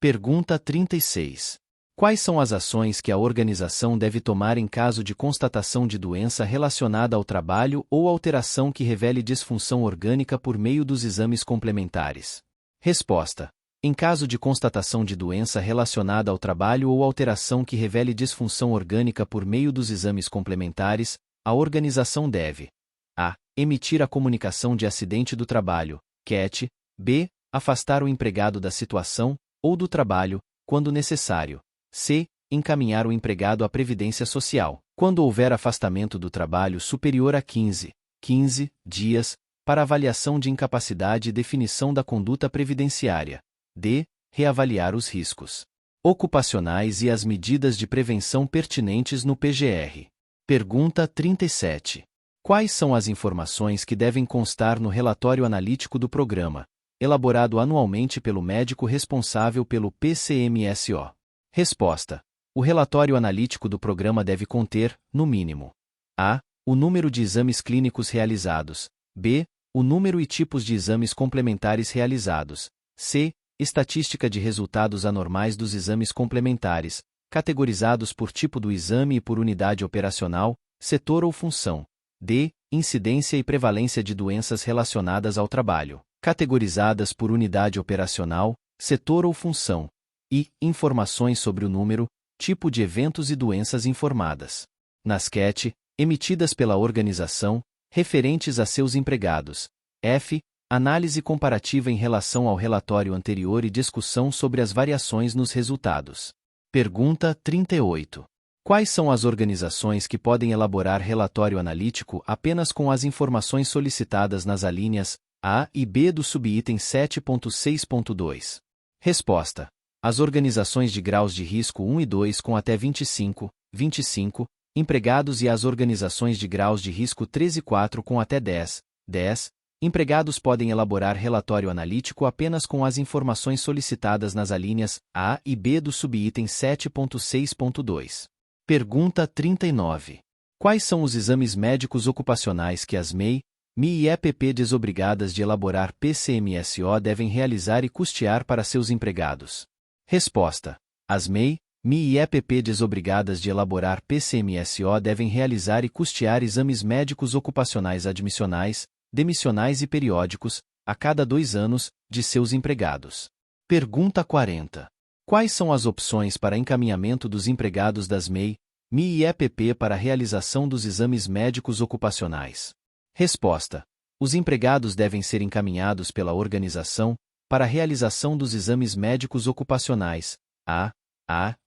Pergunta 36. Quais são as ações que a organização deve tomar em caso de constatação de doença relacionada ao trabalho ou alteração que revele disfunção orgânica por meio dos exames complementares? Resposta. Em caso de constatação de doença relacionada ao trabalho ou alteração que revele disfunção orgânica por meio dos exames complementares, a organização deve: a. Emitir a comunicação de acidente do trabalho, CAT, b. Afastar o empregado da situação ou do trabalho, quando necessário, c. Encaminhar o empregado à Previdência Social, quando houver afastamento do trabalho superior a 15 dias, para avaliação de incapacidade e definição da conduta previdenciária. D. Reavaliar os riscos ocupacionais e as medidas de prevenção pertinentes no PGR. Pergunta 37. Quais são as informações que devem constar no relatório analítico do programa, elaborado anualmente pelo médico responsável pelo PCMSO? Resposta. O relatório analítico do programa deve conter, no mínimo: a. O número de exames clínicos realizados, b. O número e tipos de exames complementares realizados, c. Estatística de resultados anormais dos exames complementares, categorizados por tipo do exame e por unidade operacional, setor ou função. D. Incidência e prevalência de doenças relacionadas ao trabalho, categorizadas por unidade operacional, setor ou função. E. Informações sobre o número, tipo de eventos e doenças informadas nas CAT, emitidas pela organização, referentes a seus empregados. F. Análise comparativa em relação ao relatório anterior e discussão sobre as variações nos resultados. Pergunta 38. Quais são as organizações que podem elaborar relatório analítico apenas com as informações solicitadas nas alíneas A e B do subitem 7.6.2? Resposta. As organizações de graus de risco 1 e 2 com até 25 empregados e as organizações de graus de risco 3 e 4 com até 10 empregados podem elaborar relatório analítico apenas com as informações solicitadas nas alíneas A e B do subitem 7.6.2. Pergunta 39. Quais são os exames médicos ocupacionais que as MEI, MI e EPP desobrigadas de elaborar PCMSO devem realizar e custear para seus empregados? Resposta. As MEI, MI e EPP desobrigadas de elaborar PCMSO devem realizar e custear exames médicos ocupacionais admissionais, demissionais e periódicos, a cada 2 anos, de seus empregados. Pergunta 40. Quais são as opções para encaminhamento dos empregados das MEI, MI e EPP para a realização dos exames médicos ocupacionais? Resposta. Os empregados devem ser encaminhados pela organização para a realização dos exames médicos ocupacionais, a.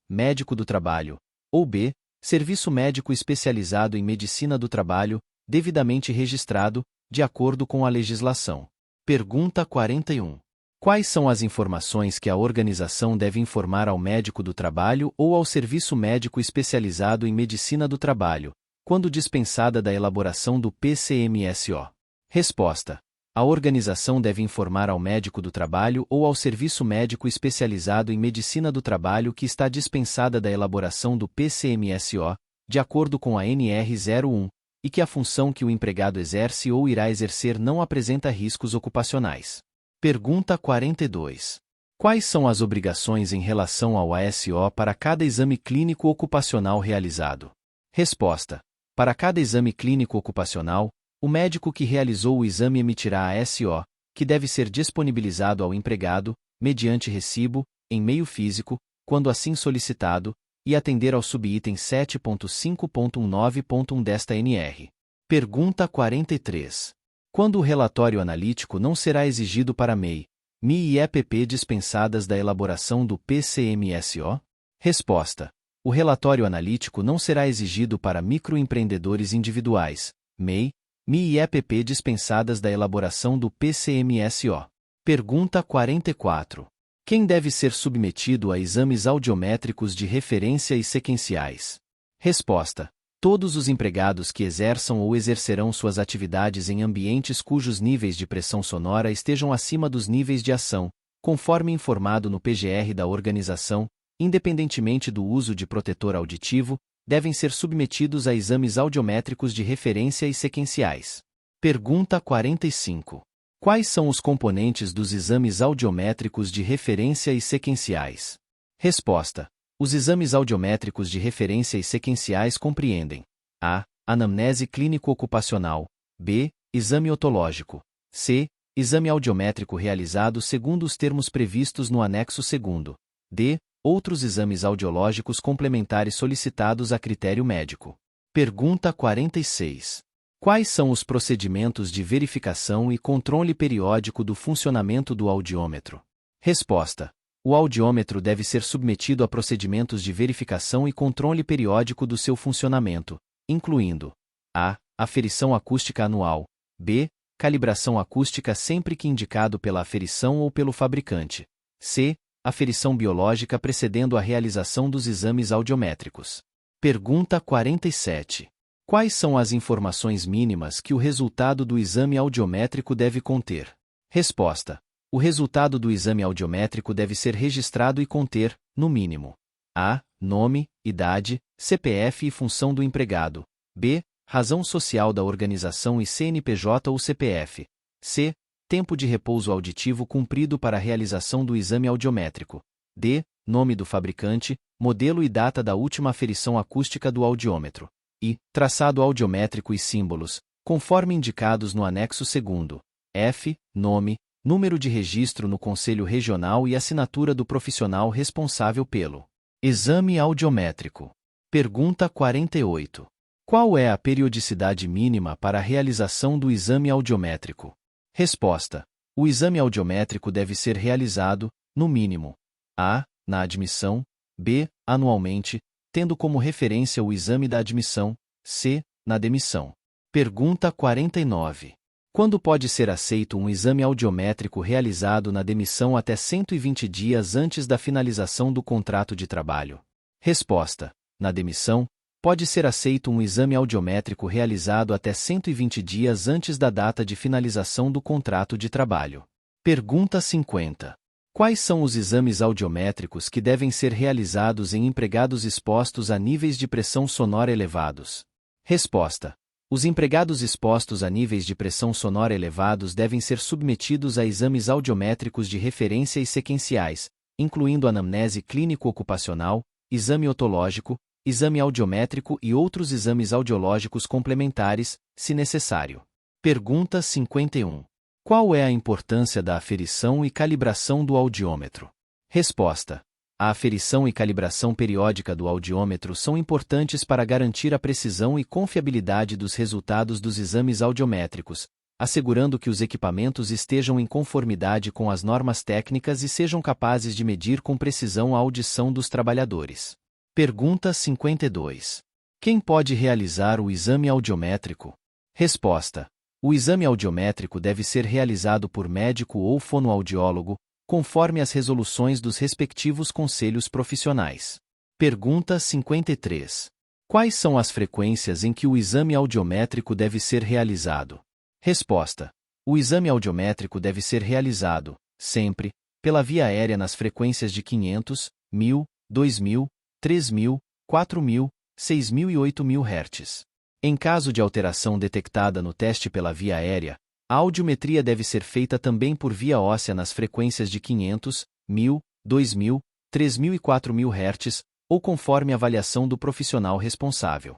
Médico do trabalho, ou b. Serviço médico especializado em medicina do trabalho, devidamente registrado, de acordo com a legislação. Pergunta 41. Quais são as informações que a organização deve informar ao médico do trabalho ou ao serviço médico especializado em medicina do trabalho, quando dispensada da elaboração do PCMSO? Resposta. A organização deve informar ao médico do trabalho ou ao serviço médico especializado em medicina do trabalho que está dispensada da elaboração do PCMSO, de acordo com a NR01, e que a função que o empregado exerce ou irá exercer não apresenta riscos ocupacionais. Pergunta 42. Quais são as obrigações em relação ao ASO para cada exame clínico ocupacional realizado? Resposta. Para cada exame clínico ocupacional, o médico que realizou o exame emitirá ASO, que deve ser disponibilizado ao empregado, mediante recibo, em meio físico, quando assim solicitado, e atender ao subitem 7.5.19.1 desta NR. Pergunta 43. Quando o relatório analítico não será exigido para MEI, MI e EPP dispensadas da elaboração do PCMSO? Resposta. O relatório analítico não será exigido para microempreendedores individuais, MEI, MI e EPP dispensadas da elaboração do PCMSO. Pergunta 44. Quem deve ser submetido a exames audiométricos de referência e sequenciais? Resposta. Todos os empregados que exerçam ou exercerão suas atividades em ambientes cujos níveis de pressão sonora estejam acima dos níveis de ação, conforme informado no PGR da organização, independentemente do uso de protetor auditivo, devem ser submetidos a exames audiométricos de referência e sequenciais. Pergunta 45. Quais são os componentes dos exames audiométricos de referência e sequenciais? Resposta. Os exames audiométricos de referência e sequenciais compreendem: a. Anamnese clínico-ocupacional. b. Exame otológico. c. Exame audiométrico realizado segundo os termos previstos no anexo 2º. d. Outros exames audiológicos complementares solicitados a critério médico. Pergunta 46. Quais são os procedimentos de verificação e controle periódico do funcionamento do audiômetro? Resposta. O audiômetro deve ser submetido a procedimentos de verificação e controle periódico do seu funcionamento, incluindo: a. Aferição acústica anual. b. Calibração acústica sempre que indicado pela aferição ou pelo fabricante. c. Aferição biológica precedendo a realização dos exames audiométricos. Pergunta 47. Quais são as informações mínimas que o resultado do exame audiométrico deve conter? Resposta. O resultado do exame audiométrico deve ser registrado e conter, no mínimo: a. Nome, idade, CPF e função do empregado. b. Razão social da organização e CNPJ ou CPF. c. Tempo de repouso auditivo cumprido para a realização do exame audiométrico. d. Nome do fabricante, modelo e data da última aferição acústica do audiômetro. E. Traçado audiométrico e símbolos, conforme indicados no anexo 2º. f. Nome, número de registro no Conselho Regional e assinatura do profissional responsável pelo exame audiométrico. Pergunta 48. Qual é a periodicidade mínima para a realização do exame audiométrico? Resposta. O exame audiométrico deve ser realizado, no mínimo: a. Na admissão. b. Anualmente, tendo como referência o exame da admissão. c. Na demissão. Pergunta 49. Quando pode ser aceito um exame audiométrico realizado na demissão até 120 dias antes da finalização do contrato de trabalho? Resposta. Na demissão, pode ser aceito um exame audiométrico realizado até 120 dias antes da data de finalização do contrato de trabalho. Pergunta 50. Quais são os exames audiométricos que devem ser realizados em empregados expostos a níveis de pressão sonora elevados? Resposta. Os empregados expostos a níveis de pressão sonora elevados devem ser submetidos a exames audiométricos de referência e sequenciais, incluindo anamnese clínico-ocupacional, exame otológico, exame audiométrico e outros exames audiológicos complementares, se necessário. Pergunta 51. Qual é a importância da aferição e calibração do audiômetro? Resposta. A aferição e calibração periódica do audiômetro são importantes para garantir a precisão e confiabilidade dos resultados dos exames audiométricos, assegurando que os equipamentos estejam em conformidade com as normas técnicas e sejam capazes de medir com precisão a audição dos trabalhadores. Pergunta 52. Quem pode realizar o exame audiométrico? Resposta. O exame audiométrico deve ser realizado por médico ou fonoaudiólogo, conforme as resoluções dos respectivos conselhos profissionais. Pergunta 53. Quais são as frequências em que o exame audiométrico deve ser realizado? Resposta. O exame audiométrico deve ser realizado, sempre, pela via aérea nas frequências de 500, 1000, 2000, 3.000, 4.000, 6.000 e 8.000 Hz. Em caso de alteração detectada no teste pela via aérea, a audiometria deve ser feita também por via óssea nas frequências de 500, 1.000, 2.000, 3.000 e 4.000 Hz, ou conforme a avaliação do profissional responsável.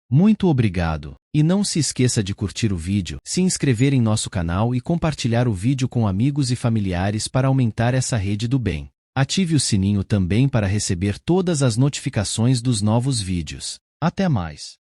Muito obrigado, e não se esqueça de curtir o vídeo, se inscrever em nosso canal e compartilhar o vídeo com amigos e familiares para aumentar essa rede do bem. Ative o sininho também para receber todas as notificações dos novos vídeos. Até mais!